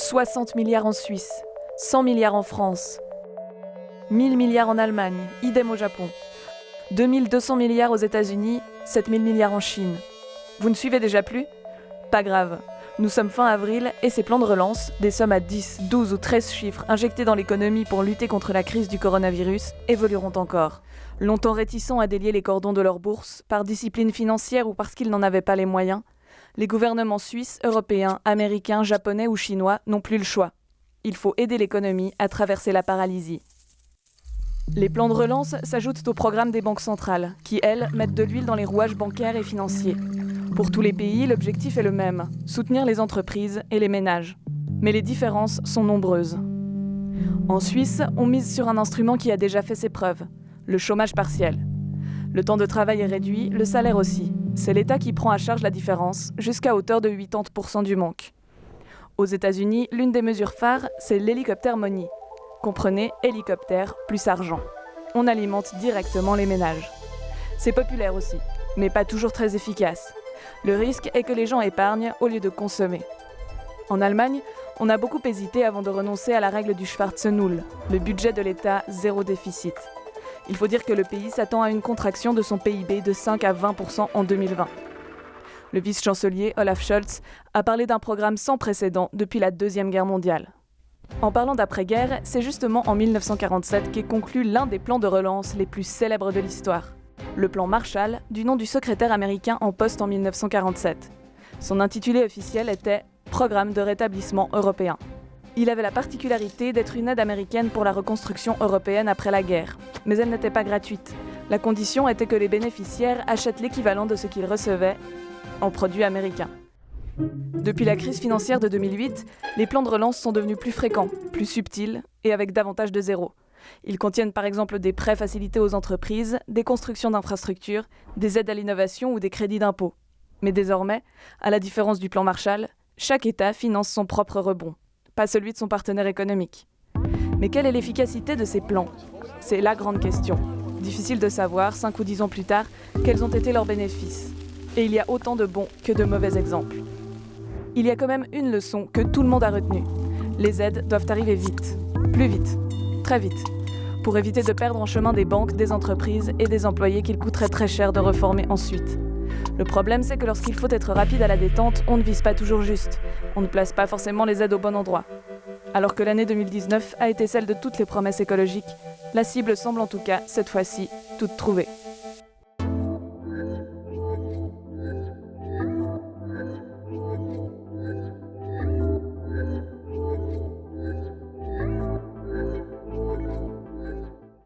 60 milliards en Suisse, 100 milliards en France, 1000 milliards en Allemagne, idem au Japon, 2200 milliards aux États-Unis, 7000 milliards en Chine. Vous ne suivez déjà plus ? Pas grave. Nous sommes fin avril et ces plans de relance, des sommes à 10, 12 ou 13 chiffres injectés dans l'économie pour lutter contre la crise du coronavirus, évolueront encore. Longtemps réticents à délier les cordons de leur bourse, par discipline financière ou parce qu'ils n'en avaient pas les moyens, les gouvernements suisses, européens, américains, japonais ou chinois n'ont plus le choix. Il faut aider l'économie à traverser la paralysie. Les plans de relance s'ajoutent au programme des banques centrales, qui, elles, mettent de l'huile dans les rouages bancaires et financiers. Pour tous les pays, l'objectif est le même, soutenir les entreprises et les ménages. Mais les différences sont nombreuses. En Suisse, on mise sur un instrument qui a déjà fait ses preuves, le chômage partiel. Le temps de travail est réduit, le salaire aussi. C'est l'État qui prend à charge la différence, jusqu'à hauteur de 80% du manque. Aux États-Unis, l'une des mesures phares, c'est l'hélicoptère money. Comprenez, hélicoptère plus argent. On alimente directement les ménages. C'est populaire aussi, mais pas toujours très efficace. Le risque est que les gens épargnent au lieu de consommer. En Allemagne, on a beaucoup hésité avant de renoncer à la règle du Schwarze Null, le budget de l'État zéro déficit. Il faut dire que le pays s'attend à une contraction de son PIB de 5 à 20% en 2020. Le vice-chancelier Olaf Scholz a parlé d'un programme sans précédent depuis la Deuxième Guerre mondiale. En parlant d'après-guerre, c'est justement en 1947 qu'est conclu l'un des plans de relance les plus célèbres de l'histoire. Le plan Marshall, du nom du secrétaire américain en poste en 1947. Son intitulé officiel était « Programme de rétablissement européen ». Il avait la particularité d'être une aide américaine pour la reconstruction européenne après la guerre. Mais elle n'était pas gratuite. La condition était que les bénéficiaires achètent l'équivalent de ce qu'ils recevaient en produits américains. Depuis la crise financière de 2008, les plans de relance sont devenus plus fréquents, plus subtils et avec davantage de zéro. Ils contiennent par exemple des prêts facilités aux entreprises, des constructions d'infrastructures, des aides à l'innovation ou des crédits d'impôt. Mais désormais, à la différence du plan Marshall, chaque État finance son propre rebond, pas celui de son partenaire économique. Mais quelle est l'efficacité de ces plans ? C'est la grande question. Difficile de savoir, 5 ou 10 ans plus tard, quels ont été leurs bénéfices. Et il y a autant de bons que de mauvais exemples. Il y a quand même une leçon que tout le monde a retenue. Les aides doivent arriver vite, plus vite, très vite, pour éviter de perdre en chemin des banques, des entreprises et des employés qu'il coûterait très cher de reformer ensuite. Le problème, c'est que lorsqu'il faut être rapide à la détente, on ne vise pas toujours juste. On ne place pas forcément les aides au bon endroit. Alors que l'année 2019 a été celle de toutes les promesses écologiques, la cible semble en tout cas, cette fois-ci, toute trouvée.